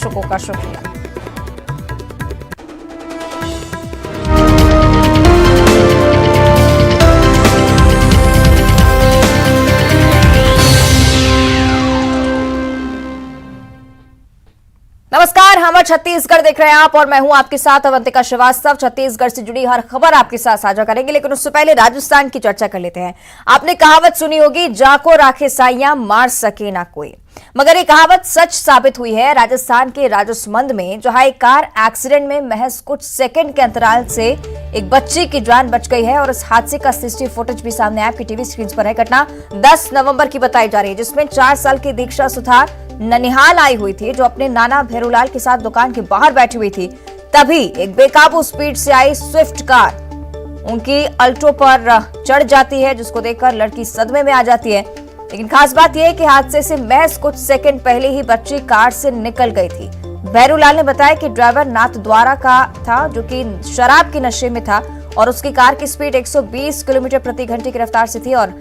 दर्शकों का शुक्रिया। नमस्कार, हमर छत्तीसगढ़ देख रहे हैं आप और मैं हूं आपके साथ अवंतिका श्रीवास्तव। छत्तीसगढ़ से जुड़ी हर खबर आपके साथ साझा करेंगे, लेकिन उससे पहले राजस्थान की चर्चा कर लेते हैं। आपने कहावत सुनी होगी, जाको राखे साइयां मार सके ना कोई, मगर ये कहावत सच साबित हुई है। राजस्थान के राजसमंद में जहां एक कार एक्सीडेंट में महज कुछ सेकंड के अंतराल से एक बच्ची की जान बच गई है और इस हादसे का सीसीटीवी फुटेज भी सामने आपकी टीवी स्क्रीन पर है। घटना 10 नवंबर की बताई जा रही है, जिसमें 4 साल की दीक्षा सुथार ननिहाल आई हुई थी, जो अपने नाना भैरूलाल के साथ दुकान के बाहर बैठी हुई थी। तभी एक बेकाबू स्पीड से आई स्विफ्ट कार उनकी अल्टो पर चढ़ जाती है, जिसको देखकर लड़की सदमे में आ जाती है। लेकिन खास बात यह है कि हादसे से महज कुछ सेकंड पहले ही बच्ची कार से निकल गई थी। भैरूलाल ने बताया कि ड्राइवर नाथद्वारा का था, जो कि शराब के नशे में था और उसकी कार की स्पीड 120 किलोमीटर प्रति घंटे की रफ्तार से थी और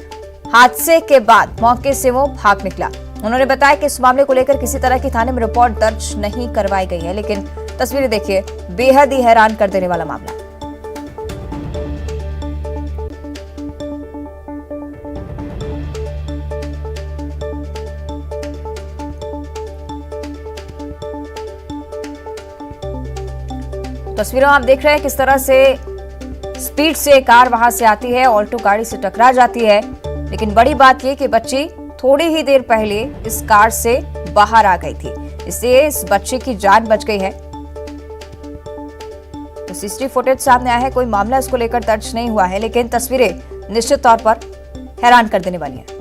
हादसे के बाद मौके से वो भाग निकला। उन्होंने बताया कि इस मामले को लेकर किसी तरह की थाने में रिपोर्ट दर्ज नहीं करवाई गई है, लेकिन तस्वीरें देखिए, बेहद ही हैरान कर देने वाला मामला। तस्वीरों आप देख रहे हैं किस तरह से स्पीड से कार वहां से आती है, ऑल्टो गाड़ी से टकरा जाती है। लेकिन बड़ी बात यह कि बच्ची थोड़ी ही देर पहले इस कार से बाहर आ गई थी, इससे इस बच्चे की जान बच गई है। तो सीसीटीवी फुटेज सामने आया है, कोई मामला इसको लेकर दर्ज नहीं हुआ है, लेकिन तस्वीरें निश्चित तौर पर हैरान कर देने वाली हैं।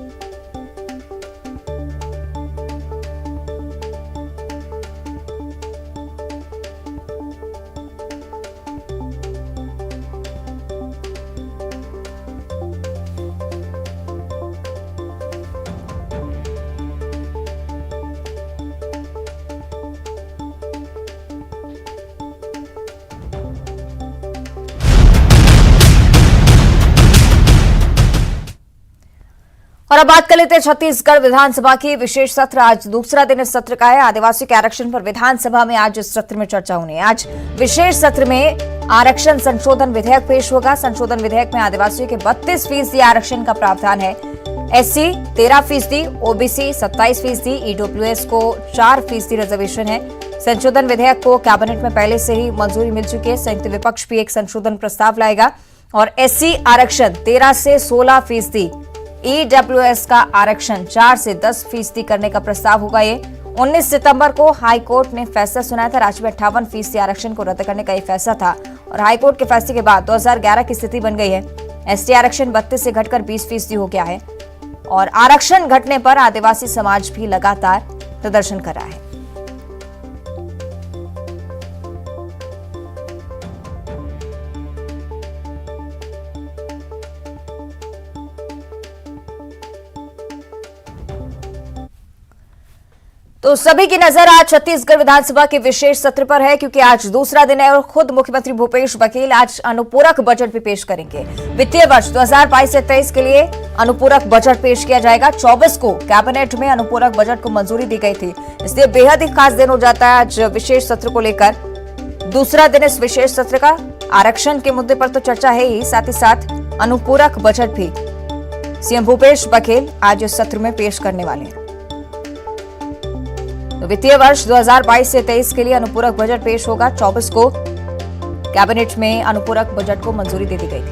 और अब बात कर लेते हैं छत्तीसगढ़ विधानसभा की विशेष सत्र। आज दूसरा दिन इस सत्र का है। आदिवासी के आरक्षण पर विधानसभा में आज इस सत्र में चर्चा होनी है। आज विशेष सत्र में आरक्षण संशोधन विधेयक पेश होगा। संशोधन विधेयक में आदिवासियों के 32% आरक्षण का प्रावधान है। एससी 13%, ओबीसी 27%, ईडब्ल्यूएस को 4% रिजर्वेशन है। संशोधन विधेयक को कैबिनेट में पहले से ही मंजूरी मिल चुकी है। संयुक्त विपक्ष भी एक संशोधन प्रस्ताव लाएगा और एससी आरक्षण 13 से 16%, ईडब्ल्यूएस का आरक्षण 4 से 10% करने का प्रस्ताव होगा। ये 19 सितंबर को हाई कोर्ट ने फैसला सुनाया था। राज्य में 58% आरक्षण को रद्द करने का ये फैसला था और हाई कोर्ट के फैसले के बाद 2011 की स्थिति बन गई है। एसटी आरक्षण 32 से घटकर 20% हो गया है और आरक्षण घटने पर आदिवासी समाज भी लगातार प्रदर्शन कर रहा है। तो सभी की नजर आज छत्तीसगढ़ विधानसभा के विशेष सत्र पर है, क्योंकि आज दूसरा दिन है और खुद मुख्यमंत्री भूपेश बघेल आज अनुपूरक बजट भी पेश करेंगे। वित्तीय वर्ष 2022 से 23 के लिए अनुपूरक बजट पेश किया जाएगा। 24 को कैबिनेट में अनुपूरक बजट को मंजूरी दी गई थी, इसलिए बेहद ही खास दिन हो जाता है आज विशेष सत्र को लेकर। दूसरा दिन इस विशेष सत्र का आरक्षण के मुद्दे पर तो चर्चा है ही, साथ ही साथ अनुपूरक बजट भी सीएम भूपेश बघेल आज इस सत्र में पेश करने वाले हैं। तो वित्तीय वर्ष 2022 से 23 के लिए अनुपूरक बजट पेश होगा। 24 को कैबिनेट में अनुपूरक बजट को मंजूरी दे दी गई थी।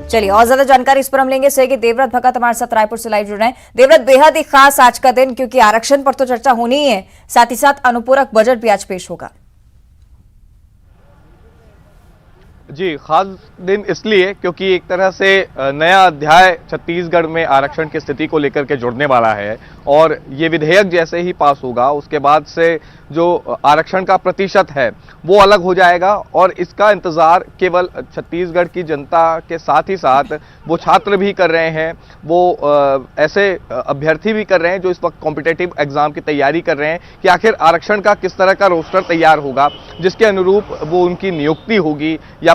चलिए और ज्यादा जानकारी इस पर हम लेंगे। सहयोगी देवव्रत भगत हमारे साथ रायपुर से लाइव जुड़ रहे हैं। देवव्रत, बेहद ही खास आज का दिन, क्योंकि आरक्षण पर तो चर्चा होनी ही है, साथ ही साथ अनुपूरक बजट भी आज पेश होगा। जी, खास दिन इसलिए क्योंकि एक तरह से नया अध्याय छत्तीसगढ़ में आरक्षण की स्थिति को लेकर के जुड़ने वाला है और ये विधेयक जैसे ही पास होगा उसके बाद से जो आरक्षण का प्रतिशत है वो अलग हो जाएगा और इसका इंतजार केवल छत्तीसगढ़ की जनता के साथ ही साथ वो छात्र भी कर रहे हैं, वो ऐसे अभ्यर्थी भी कर रहे हैं जो इस वक्त कॉम्पिटिटिव एग्जाम की तैयारी कर रहे हैं कि आखिर आरक्षण का किस तरह का रोस्टर तैयार होगा जिसके अनुरूप वो उनकी नियुक्ति होगी या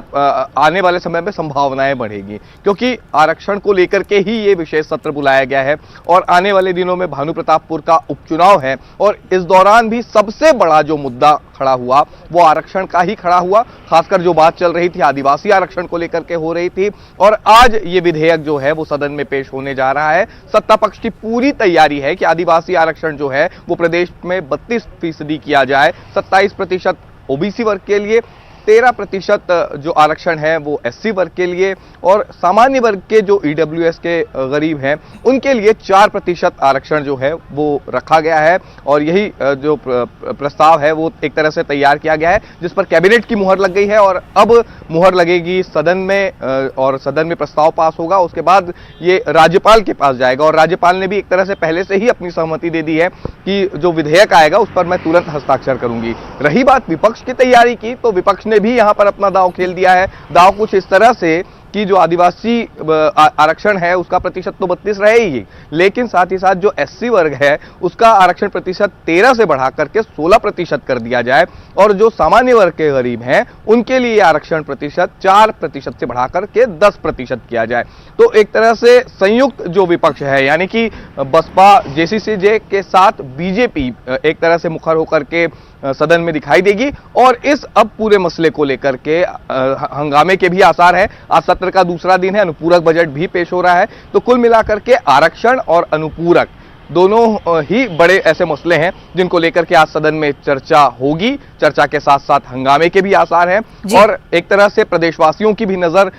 आने वाले समय में संभावनाएं बढ़ेगी, क्योंकि आरक्षण को लेकर के ही ये विशेष सत्र बुलाया गया है और आने वाले दिनों में भानु प्रतापपुर का उपचुनाव है और इस दौरान भी सबसे बड़ा जो मुद्दा खड़ा हुआ वो आरक्षण का ही खड़ा हुआ। खासकर जो बात चल रही थी आदिवासी आरक्षण को लेकर के हो रही थी और आज ये विधेयक जो है वो सदन में पेश होने जा रहा है। सत्ता पक्ष की पूरी तैयारी है कि आदिवासी आरक्षण जो है वो प्रदेश में 32% किया जाए, 27% ओबीसी वर्ग के लिए, 13% जो आरक्षण है वो एससी वर्ग के लिए और सामान्य वर्ग के जो ईडब्ल्यूएस के गरीब हैं उनके लिए 4% आरक्षण जो है वो रखा गया है। और यही जो प्रस्ताव है वो एक तरह से तैयार किया गया है जिस पर कैबिनेट की मुहर लग गई है और अब मुहर लगेगी सदन में और सदन में प्रस्ताव पास होगा। उसके बाद ये राज्यपाल के पास जाएगा और राज्यपाल ने भी एक तरह से पहले से ही अपनी सहमति दे दी है कि जो विधेयक आएगा उस पर मैं तुरंत हस्ताक्षर करूंगी। रही बात विपक्ष की तैयारी की, तो विपक्ष ने भी यहां पर अपना दांव खेल दिया है। दांव कुछ इस तरह से कि जो आदिवासी आरक्षण है उसका प्रतिशत तो 32 रहेगी, लेकिन साथ ही साथ जो एससी वर्ग है उसका आरक्षण प्रतिशत 13 से बढ़ा करके 16% कर दिया जाए और जो सामान्य वर्ग के गरीब हैं उनके लिए आरक्षण प्रतिशत 4% से बढ़ा करके 10% किया जाए। तो एक तरह से संयुक्त जो विपक्ष है यानी कि बसपा जेसीसीजे के साथ बीजेपी एक तरह से मुखर होकर के सदन में दिखाई देगी और इस अब पूरे मसले को लेकर के हंगामे के भी आसार है। आज सत्र का दूसरा दिन है, अनुपूरक बजट भी पेश हो रहा है। तो कुल मिलाकर के आरक्षण और अनुपूरक दोनों ही बड़े ऐसे मसले हैं जिनको लेकर के आज सदन में चर्चा होगी। चर्चा के साथ साथ हंगामे के भी आसार हैं और एक तरह से प्रदेशवासियों की भी नजर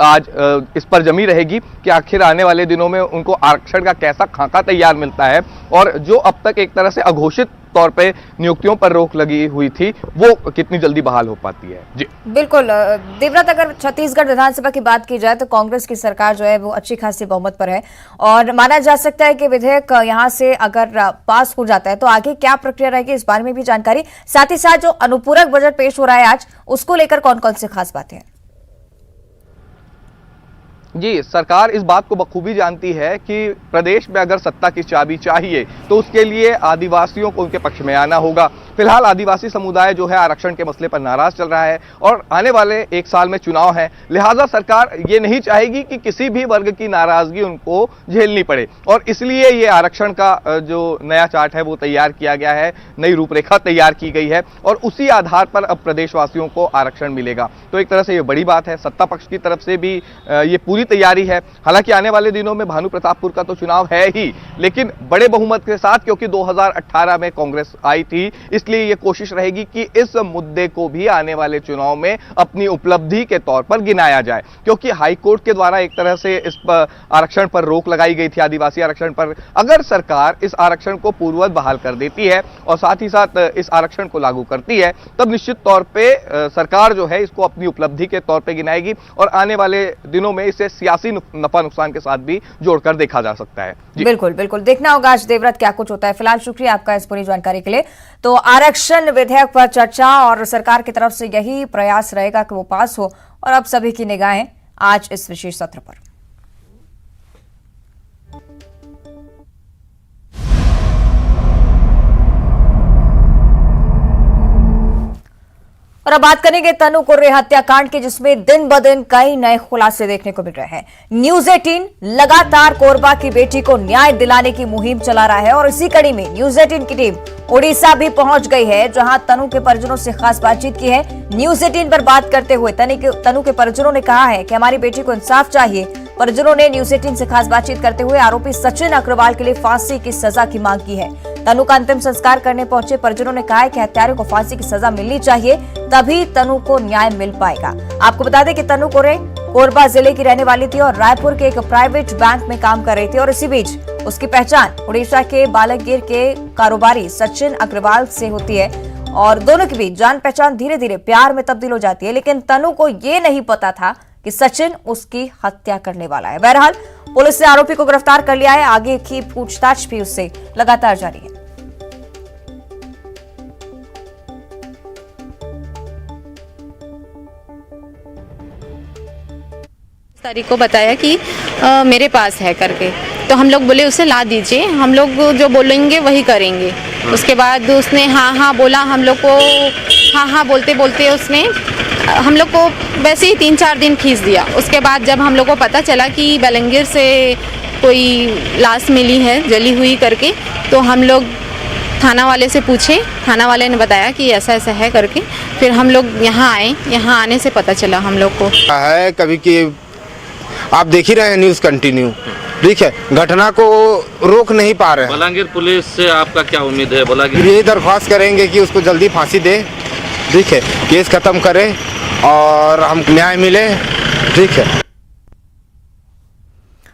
आज इस पर जमी रहेगी कि आखिर आने वाले दिनों में उनको आरक्षण का कैसा खाका तैयार मिलता है और जो अब तक एक तरह से अघोषित तौर पे नियुक्तियों पर रोक लगी हुई थी वो कितनी जल्दी बहाल हो पाती है। जी बिल्कुल देवव्रत, अगर छत्तीसगढ़ विधानसभा की बात की जाए तो कांग्रेस की सरकार जो है वो अच्छी खासी बहुमत पर है और माना जा सकता है कि विधेयक यहां से अगर पास हो जाता है तो आगे क्या प्रक्रिया रहेगी इस बारे में भी जानकारी, साथ ही साथ जो अनुपूरक बजट पेश हो रहा है आज उसको लेकर कौन कौन सी खास बातें हैं? जी, सरकार इस बात को बखूबी जानती है कि प्रदेश में अगर सत्ता की चाबी चाहिए तो उसके लिए आदिवासियों को उनके पक्ष में आना होगा। फिलहाल आदिवासी समुदाय जो है आरक्षण के मसले पर नाराज चल रहा है और आने वाले एक साल में चुनाव है, लिहाजा सरकार ये नहीं चाहेगी कि किसी भी वर्ग की नाराजगी उनको झेलनी पड़े और इसलिए ये आरक्षण का जो नया चार्ट है वो तैयार किया गया है, नई रूपरेखा तैयार की गई है और उसी आधार पर अब प्रदेशवासियों को आरक्षण मिलेगा। तो एक तरह से ये बड़ी बात है, सत्ता पक्ष की तरफ से भी ये पूरी तैयारी है। हालांकि आने वाले दिनों में भानु प्रतापपुर का तो चुनाव है ही, लेकिन बड़े बहुमत के साथ, क्योंकि 2018 में कांग्रेस आई थी, इसलिए ये कोशिश रहेगी कि इस मुद्दे को भी आने वाले चुनाव में अपनी उपलब्धि के तौर पर गिनाया जाए, क्योंकि हाईकोर्ट के द्वारा एक तरह से इस आरक्षण पर रोक लगाई गई थी, आदिवासी आरक्षण पर। अगर सरकार इस आरक्षण को पूर्ववत बहाल कर देती है और साथ ही साथ इस आरक्षण को लागू करती है, तब निश्चित तौर पर सरकार जो है इसको अपनी उपलब्धि के तौर पर गिनाएगी और आने वाले दिनों में इसे सियासी नफा नुकसान के साथ भी जोड़कर देखा जा सकता है। बिल्कुल बिल्कुल, देखना होगा आज देवव्रत क्या कुछ होता है। फिलहाल शुक्रिया आपका इस पूरी जानकारी के लिए। तो आरक्षण विधेयक पर चर्चा और सरकार की तरफ से यही प्रयास रहेगा कि वो पास हो और अब सभी की निगाहें आज इस विशेष सत्र पर। और अब बात करेंगे तनु कुर्रे हत्याकांड की, जिसमें दिन ब दिन कई नए खुलासे देखने को मिल रहे हैं। न्यूज 18 लगातार कोरबा की बेटी को न्याय दिलाने की मुहिम चला रहा है और इसी कड़ी में न्यूज 18 की टीम ओडिशा भी पहुंच गई है, जहां तनु के परिजनों से खास बातचीत की है। न्यूज 18 पर बात करते हुए तनु के परिजनों ने कहा है कि हमारी बेटी को इंसाफ चाहिए। परिजनों ने न्यूज 18 से खास बातचीत करते हुए आरोपी सचिन अग्रवाल के लिए फांसी की सजा की मांग की है। तनु का अंतिम संस्कार करने पहुंचे परिजनों ने कहा है कि हत्यारों को फांसी की सजा मिलनी चाहिए, तभी तनु को न्याय मिल पाएगा। आपको बता दें कि तनु कुर्रे कोरबा जिले की रहने वाली थी और रायपुर के एक प्राइवेट बैंक में काम कर रही थी और इसी बीच उसकी पहचान उड़ीसा के बालकगीर के कारोबारी सचिन अग्रवाल से होती है और दोनों के बीच जान पहचान धीरे धीरे प्यार में तब्दील हो जाती है। लेकिन तनु को यह नहीं पता था कि सचिन उसकी हत्या करने वाला है। बहरहाल पुलिस ने आरोपी को गिरफ्तार कर लिया है, आगे की पूछताछ भी उससे लगातार जारी है। तारीख को बताया कि मेरे पास है करके, तो हम लोग बोले उसे ला दीजिए, हम लोग जो बोलेंगे वही करेंगे। उसके बाद उसने हाँ हाँ बोला, हम लोग को हाँ हाँ बोलते बोलते उसने हम लोग को वैसे ही 3-4 दिन खींच दिया। उसके बाद जब हम लोग को पता चला कि बलंगीर से कोई लाश मिली है जली हुई करके, तो हम लोग थाना वाले से पूछे, थाना वाले ने बताया कि ऐसा ऐसा है करके। फिर हम लोग यहाँ आए, यहाँ आने से पता चला हम लोग को है। कभी कि आप देख ही रहे हैं न्यूज़ कंटिन्यू, ठीक है, घटना को रोक नहीं पा रहे हैं। बलांगीर पुलिस से आपका क्या उम्मीद है? बलांगीर यही दरख्वास्त करेंगे कि उसको जल्दी फांसी दे, ठीक है, केस खत्म करे और हमको न्याय मिले, ठीक है।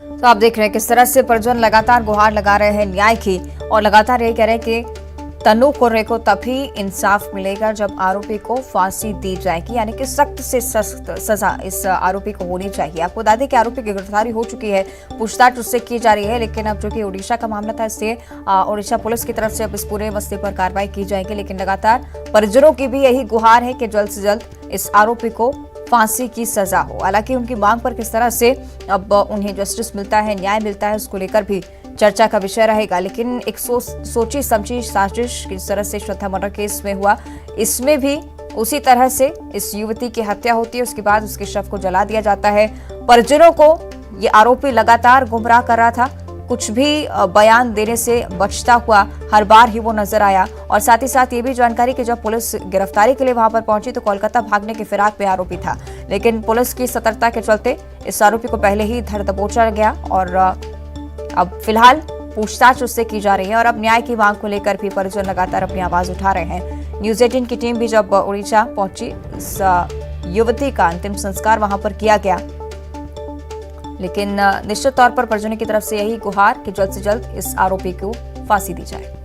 तो आप देख रहे हैं किस तरह से परिजन लगातार गुहार लगा रहे हैं न्याय की और लगातार यही कह रहे हैं कि तनु कुर्रे को तभी इंसाफ मिलेगा जब आरोपी को फांसी दी जाएगी, यानी कि सख्त से सख्त सजा इस आरोपी को होनी चाहिए। आपको बता दें कि आरोपी की गिरफ्तारी हो चुकी है, पूछताछ उससे की जा रही है, लेकिन अब जो कि उड़ीसा का मामला था, इससे उड़ीसा पुलिस की तरफ से अब इस पूरे मसले पर कार्रवाई की जाएगी। लेकिन लगातार परिजनों की भी यही गुहार है कि जल्द से जल्द इस आरोपी को फांसी की सजा हो। हालांकि उनकी मांग पर किस तरह से अब उन्हें जस्टिस मिलता है, न्याय मिलता है, उसको लेकर भी चर्चा का विषय रहेगा। लेकिन एक सोची समझी साजिश किस तरह से श्रद्धा मर्डर केस में हुआ, इसमें भी उसी तरह से इस युवती की हत्या होती है, उसके बाद उसके शव को जला दिया जाता है। परिजनों को ये आरोपी लगातार गुमराह कर रहा था, कुछ भी बयान देने से बचता हुआ हर बार ही वो नजर आया। और साथ ही साथ ये भी जानकारी कि जब पुलिस गिरफ्तारी के लिए वहां पर पहुंची तो कोलकाता भागने के फिराक में आरोपी था, लेकिन पुलिस की सतर्कता के चलते इस आरोपी को पहले ही धर दबोचा गया और अब फिलहाल पूछताछ उससे की जा रही है। और अब न्याय की मांग को लेकर भी परिजन लगातार अपनी आवाज उठा रहे हैं। न्यूज़ 18 की टीम भी जब उड़ीसा पहुंची, इस युवती का अंतिम संस्कार वहां पर किया गया, लेकिन निश्चित तौर पर परिजनों की तरफ से यही गुहार कि जल्द से जल्द इस आरोपी को फांसी दी जाए।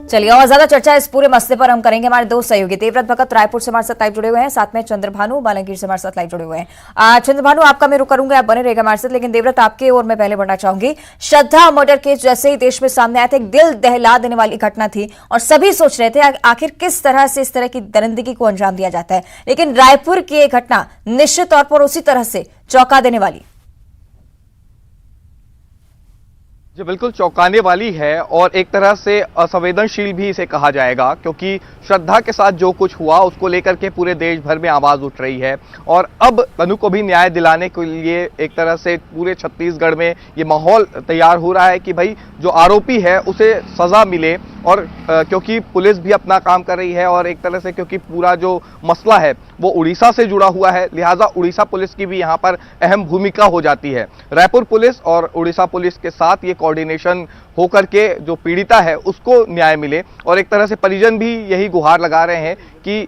चलिए और ज्यादा चर्चा इस पूरे मसले पर हम करेंगे। हमारे दो सहयोगी देवव्रत भगत रायपुर से हमारे साथ लाइव जुड़े हुए हैं, साथ में चंद्रभानु बालंगीर से हमारे साथ लाइव जुड़े हुए हैं। चंद्रभानु, आपका मैं रुक करूंगा, आप बने रहेगा हमारे साथ, लेकिन देवव्रत आपके ओर मैं पहले बढ़ना चाहूंगी। श्रद्धा मर्डर केस जैसे ही देश में सामने आया था, एक दिल दहला देने वाली घटना थी और सभी सोच रहे थे आखिर किस तरह से इस तरह की दरिंदगी को अंजाम दिया जाता है, लेकिन रायपुर की एक घटना निश्चित तौर पर उसी तरह से चौंका देने वाली। जो बिल्कुल चौंकाने वाली है और एक तरह से असंवेदनशील भी इसे कहा जाएगा, क्योंकि श्रद्धा के साथ जो कुछ हुआ उसको लेकर के पूरे देश भर में आवाज उठ रही है। और अब तनु को भी न्याय दिलाने के लिए एक तरह से पूरे छत्तीसगढ़ में ये माहौल तैयार हो रहा है कि भाई जो आरोपी है उसे सजा मिले। और क्योंकि पुलिस भी अपना काम कर रही है और एक तरह से क्योंकि पूरा जो मसला है वो उड़ीसा से जुड़ा हुआ है, लिहाजा उड़ीसा पुलिस की भी यहाँ पर अहम भूमिका हो जाती है। रायपुर पुलिस और उड़ीसा पुलिस के साथ ये कोऑर्डिनेशन होकर के जो पीड़िता है उसको न्याय मिले। और एक तरह से परिजन भी यही गुहार लगा रहे हैं कि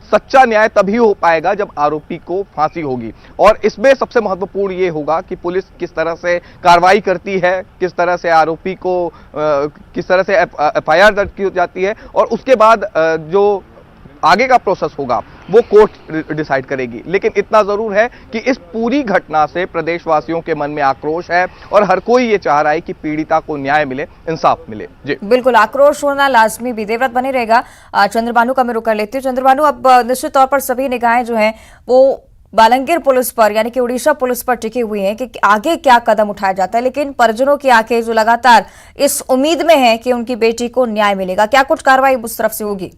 सच्चा न्याय तभी हो पाएगा जब आरोपी को फांसी होगी। और इसमें सबसे महत्वपूर्ण ये होगा कि पुलिस किस तरह से कार्रवाई करती है, किस तरह से आरोपी को किस तरह से एफआईआर दर्ज की जाती है, और उसके बाद जो आगे का प्रोसेस होगा वो कोर्ट डिसाइड करेगी। लेकिन इतना जरूर है कि इस पूरी घटना से प्रदेशवासियों के मन में आक्रोश है और हर कोई ये चाह रहा है कि पीड़िता को न्याय मिले, इंसाफ मिले। जी बिल्कुल, आक्रोश होना लाजमी भी। देवव्रत बने रहेगा। चंद्रभानु का मैं रुक कर लेती हूँ। चंद्रभानु, अब निश्चित तौर पर सभी निगाहें जो हैं वो बालंगीर पुलिस पर यानी कि उड़ीसा पुलिस पर टिकी हुई है कि आगे क्या कदम उठाया जाता है, लेकिन परिजनों की आंखें जो लगातार इस उम्मीद में है कि उनकी बेटी को न्याय मिलेगा, क्या कुछ कार्रवाई उस तरफ से होगी?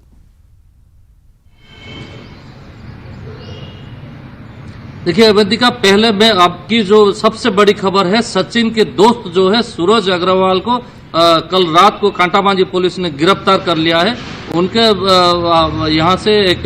देखिए अवंतिका, पहले में आपकी जो सबसे बड़ी खबर है, सचिन के दोस्त जो है सूरज अग्रवाल को कल रात को कांटामांझी पुलिस ने गिरफ्तार कर लिया है। उनके यहाँ से एक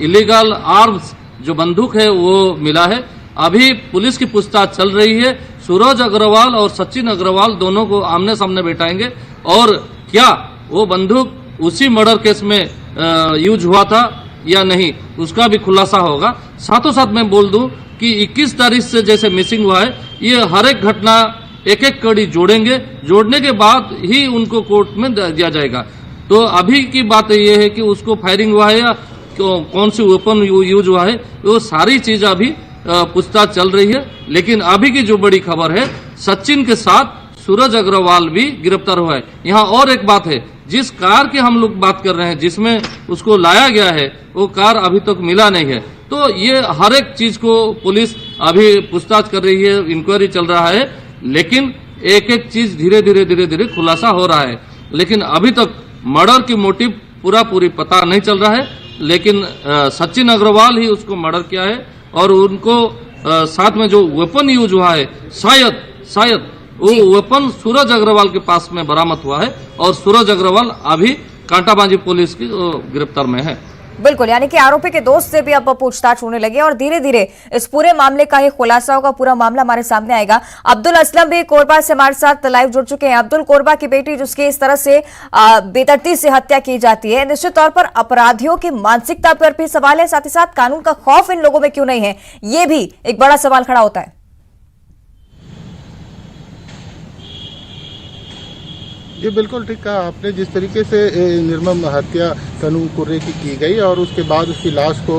इलीगल आर्म्स जो बंदूक है वो मिला है। अभी पुलिस की पूछताछ चल रही है। सूरज अग्रवाल और सचिन अग्रवाल दोनों को आमने सामने बैठाएंगे और क्या वो बंदूक उसी मर्डर केस में यूज हुआ था या नहीं, उसका भी खुलासा होगा। साथों साथ मैं बोल दूं कि 21 तारीख से जैसे मिसिंग हुआ है, ये हर एक घटना एक एक कड़ी जोड़ेंगे, जोड़ने के बाद ही उनको कोर्ट में दिया जाएगा। तो अभी की बात यह है कि उसको फायरिंग हुआ है या कौन सी वेपन यूज हुआ है, वो सारी चीज अभी पूछताछ चल रही है। लेकिन अभी की जो बड़ी खबर है, सचिन के साथ सूरज अग्रवाल भी गिरफ्तार हुआ है। यहाँ और एक बात है, जिस कार की हम लोग बात कर रहे हैं, जिसमें उसको लाया गया है, वो कार अभी तक मिला नहीं है। तो ये हर एक चीज को पुलिस अभी पूछताछ कर रही है, इंक्वायरी चल रहा है। लेकिन एक एक चीज धीरे धीरे खुलासा हो रहा है। लेकिन अभी तक मर्डर की मोटिव पूरी पता नहीं चल रहा है। लेकिन सचिन अग्रवाल ही उसको मर्डर किया है और उनको साथ में जो वेपन यूज हुआ है शायद वो वेपन सूरज अग्रवाल के पास में बरामद हुआ है और सूरज अग्रवाल अभी कांटाबांजी पुलिस की गिरफ्तार में है। बिल्कुल, यानी कि आरोपी के दोस्त से भी अब पूछताछ होने लगी और धीरे धीरे इस पूरे मामले का ही खुलासा होगा, पूरा मामला हमारे सामने आएगा। अब्दुल असलम भी कोरबा से हमारे साथ लाइव जुड़ चुके हैं। अब्दुल, कोरबा की बेटी जिसकी इस तरह से बेदर्दी से हत्या की जाती है, निश्चित तौर पर अपराधियों की मानसिकता पर भी सवाल है, साथ ही साथ कानून का खौफ इन लोगों में क्यों नहीं है, ये भी एक बड़ा सवाल खड़ा होता है। ये बिल्कुल ठीक कहा आपने। जिस तरीके से निर्मम हत्या तनु कुर्रे की गई और उसके बाद उसकी लाश को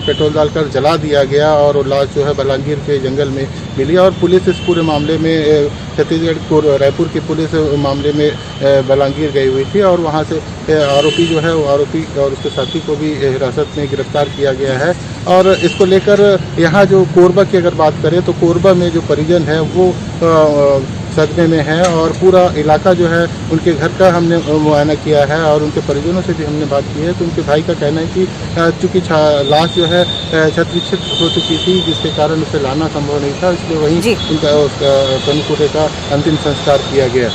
पेट्रोल डालकर जला दिया गया और वो लाश जो है बलांगीर के जंगल में मिली और पुलिस इस पूरे मामले में छत्तीसगढ़ रायपुर की पुलिस मामले में बलांगीर गई हुई थी और वहाँ से आरोपी जो है वो आरोपी और उसके साथी को भी हिरासत में गिरफ्तार किया गया है। और इसको लेकर यहाँ जो कोरबा की अगर बात करें तो कोरबा में जो परिजन है वो सदमे में है और पूरा इलाका जो है उनके घर का हमने मुआयना किया है और उनके परिजनों से भी हमने बात की है। तो उनके भाई का कहना है कि चूंकि लाश जो है क्षत विक्षत हो चुकी थी जिसके कारण उसे लाना संभव नहीं था, इसलिए वहीं उनका तनु कुर्रे का अंतिम संस्कार किया गया।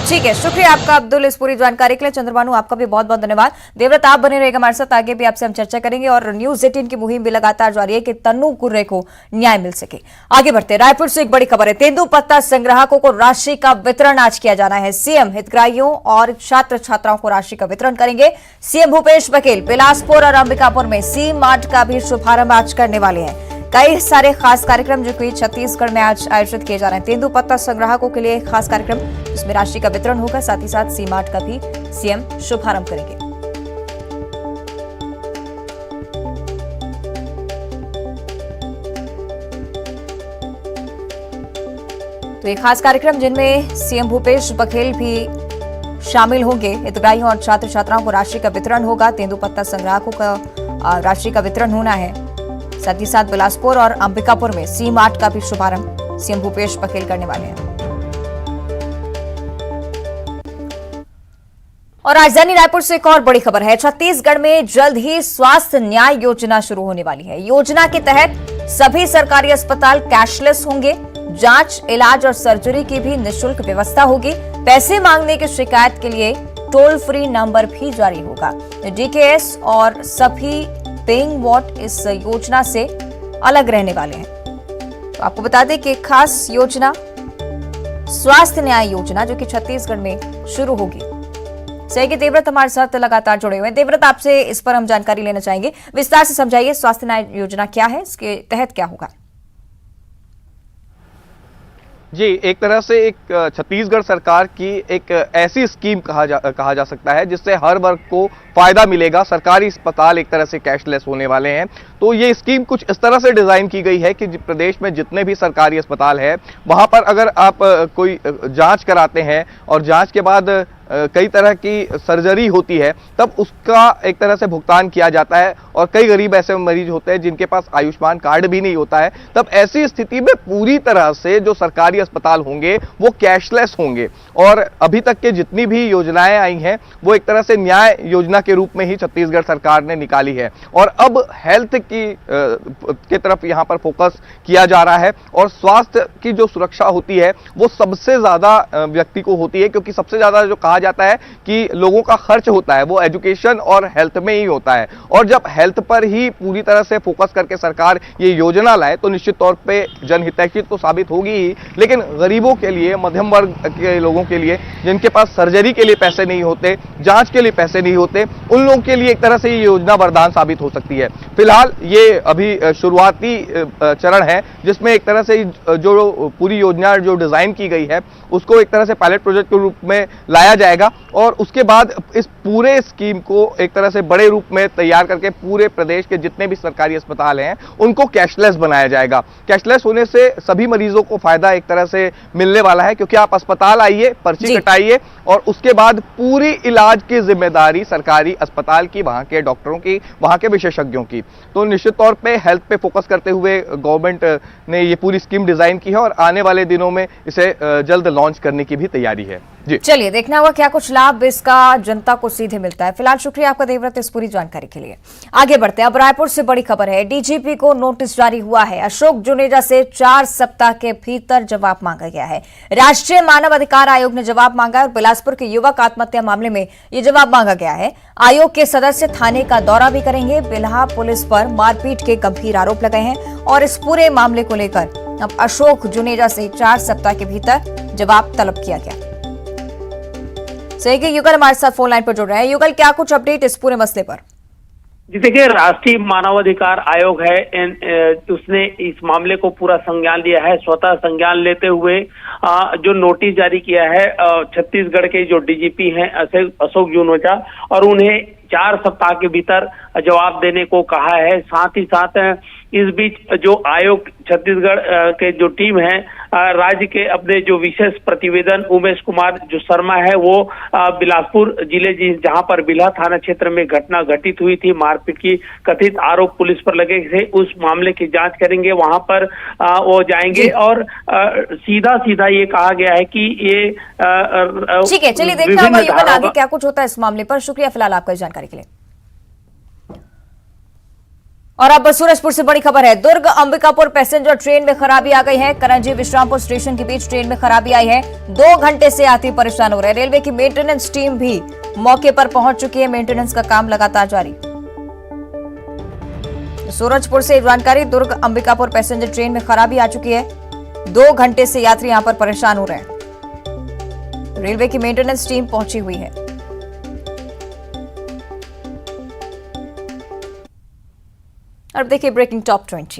ठीक है, शुक्रिया आपका अब्दुल इस पूरी जानकारी के लिए। चंद्रभानु, आपका भी बहुत बहुत धन्यवाद। देवव्रत, आप बने रहेगा हमारे साथ, आगे भी आपसे हम चर्चा करेंगे और न्यूज 18 की मुहिम भी लगातार जारी है कि तनु कुर्रे को न्याय मिल सके। आगे बढ़ते, रायपुर से एक बड़ी खबर है। तेंदुपत्ता संग्राहकों को राशि का वितरण आज किया जाना है। सीएम हितग्राहियों और छात्र छात्राओं को राशि का वितरण करेंगे। सीएम भूपेश बघेल बिलासपुर और अंबिकापुर में सी मार्ट का भी शुभारंभ आज करने वाले हैं। कई सारे खास कार्यक्रम जो कि छत्तीसगढ़ में आज आयोजित किए जा रहे हैं। तेंदुपत्ता संग्राहकों के लिए खास कार्यक्रम जिसमें राशि का वितरण होगा, साथ ही साथ सी मार्ट का भी सीएम शुभारंभ करेंगे। तो ये खास कार्यक्रम जिनमें सीएम भूपेश बघेल भी शामिल होंगे। हितग्राहियों और छात्र छात्राओं को राशि का वितरण होगा। तेंदुपत्ता संग्राहकों का राशि का वितरण होना है। साथ ही साथ बिलासपुर और अंबिकापुर में सी मार्ट का भी शुभारंभ सीएम भूपेश बघेल करने वाले हैं। और राजधानी रायपुर से एक और बड़ी खबर है। छत्तीसगढ़ में जल्द ही स्वास्थ्य न्याय योजना शुरू होने वाली है। योजना के तहत सभी सरकारी अस्पताल कैशलेस होंगे। जांच, इलाज और सर्जरी की भी निःशुल्क व्यवस्था होगी। पैसे मांगने की शिकायत के लिए टोल फ्री नंबर भी जारी होगा। डीकेएस और सभी पेइंग वार्ड इस योजना से अलग रहने वाले हैं। तो आपको बता दें कि खास योजना स्वास्थ्य न्याय योजना जो कि छत्तीसगढ़ में शुरू होगी। सहयोगी देवव्रत हमारे साथ लगातार जुड़े हुए हैं। देवव्रत, आपसे इस पर हम जानकारी लेना चाहेंगे, विस्तार से समझाइए स्वास्थ्य न्याय योजना क्या है, इसके तहत क्या होगा। जी, एक तरह से एक छत्तीसगढ़ सरकार की एक ऐसी स्कीम कहा जा सकता है जिससे हर वर्ग को फायदा मिलेगा। सरकारी अस्पताल एक तरह से कैशलेस होने वाले हैं। तो ये स्कीम कुछ इस तरह से डिजाइन की गई है कि प्रदेश में जितने भी सरकारी अस्पताल है वहां पर अगर आप कोई जांच कराते हैं और जांच के बाद कई तरह की सर्जरी होती है तब उसका एक तरह से भुगतान किया जाता है। और कई गरीब ऐसे मरीज होते हैं जिनके पास आयुष्मान कार्ड भी नहीं होता है। तब ऐसी स्थिति में पूरी तरह से जो सरकारी अस्पताल होंगे वो कैशलेस होंगे। और अभी तक के जितनी भी योजनाएं आई हैं वो एक तरह से न्याय योजना के रूप में ही छत्तीसगढ़ सरकार ने निकाली है। और अब हेल्थ की तरफ यहां पर फोकस किया जा रहा है। और स्वास्थ्य की जो सुरक्षा होती है वो सबसे ज्यादा व्यक्ति को होती है, क्योंकि सबसे ज्यादा जो कहा जाता है कि लोगों का खर्च होता है वो एजुकेशन और हेल्थ में ही होता है। और जब हेल्थ पर ही पूरी तरह से फोकस करके सरकार ये योजना लाए तो निश्चित तौर पे जनहितैषी तो साबित होगी ही, लेकिन गरीबों के लिए, मध्यम वर्ग के लोगों के लिए जिनके पास सर्जरी के लिए पैसे नहीं होते, जांच के लिए पैसे नहीं होते, उन लोगों के लिए एक तरह से ये योजना वरदान साबित हो सकती है। फिलहाल ये अभी शुरुआती चरण है जिसमें एक तरह से जो पूरी योजना जो डिजाइन की गई है उसको एक तरह से पायलट प्रोजेक्ट के रूप में लाया जाएगा और उसके बाद इस पूरे स्कीम को एक तरह से बड़े रूप में तैयार करके पूरे प्रदेश के जितने भी सरकारी अस्पताल हैं उनको कैशलेस बनाया जाएगा। कैशलेस होने से सभी मरीजों को फायदा एक तरह से मिलने वाला है, क्योंकि आप अस्पताल आइए, पर्ची कटाइए और उसके बाद पूरी इलाज की जिम्मेदारी सरकारी अस्पताल की, वहां के डॉक्टरों की, वहां के विशेषज्ञों की। तो निश्चित तौर पे हेल्थ पे फोकस करते हुए गवर्नमेंट ने ये पूरी स्कीम डिजाइन की है और आने वाले दिनों में इसे जल्द लॉन्च करने की भी तैयारी है। जी चलिए देखना होगा क्या कुछ लाभ इसका जनता को सीधे मिलता है। फिलहाल शुक्रिया आपका देवव्रत इस पूरी जानकारी के लिए। आगे बढ़ते हैं, अब रायपुर से बड़ी खबर है। डीजीपी को नोटिस जारी हुआ है। अशोक जुनेजा से 4 सप्ताह के भीतर जवाब मांगा गया है। राष्ट्रीय मानव अधिकार आयोग ने जवाब मांगा और बिलासपुर के युवक आत्महत्या मामले में यह जवाब मांगा गया है। आयोग के सदस्य थाने का दौरा भी करेंगे। बिल्हा पुलिस पर मारपीट के गंभीर आरोप लगे हैं और इस पूरे मामले को लेकर अब अशोक जुनेजा से 4 सप्ताह के भीतर जवाब तलब किया गया। सही युगल हमारे साथ फोन लाइन पर जुड़ रहे हैं। युगल, क्या कुछ अपडेट इस पूरे मसले पर? जी देखिए, राष्ट्रीय मानवाधिकार आयोग है, उसने इस मामले को पूरा संज्ञान लिया है। स्वतः संज्ञान लेते हुए जो नोटिस जारी किया है छत्तीसगढ़ के जो डीजीपी हैं अशोक जुनेजा, और उन्हें 4 सप्ताह के भीतर जवाब देने को कहा है। साथ ही साथ इस बीच जो आयोग छत्तीसगढ़ के जो टीम है राज्य के अपने जो विशेष प्रतिवेदन उमेश कुमार जो शर्मा है वो बिलासपुर जिले जहां पर बिल्हा थाना क्षेत्र में घटना घटित हुई थी, मारपीट की कथित आरोप पुलिस पर लगे थे, उस मामले की जांच करेंगे। वहां पर वो जाएंगे और सीधा ये कहा गया है कि ये ठीक है, चलिए देखते हैं आगे क्या कुछ होता है इस मामले पर। शुक्रिया फिलहाल आपका इस जानकारी के लिए। और अब सूरजपुर से बड़ी खबर है। दुर्ग अंबिकापुर पैसेंजर ट्रेन में खराबी आ गई है। करंजी विश्रामपुर स्टेशन के बीच ट्रेन में खराबी आई है। 2 घंटे से यात्री परेशान हो रहे हैं। रेलवे की मेंटेनेंस टीम भी मौके पर पहुंच चुकी है। मेंटेनेंस का काम लगातार जारी। सूरजपुर से जानकारी, दुर्ग अंबिकापुर पैसेंजर ट्रेन में खराबी आ चुकी है। 2 घंटे से यात्री यहां पर परेशान हो रहे हैं। रेलवे की मेंटेनेंस टीम पहुंची हुई है। अब देखिए ब्रेकिंग टॉप 20।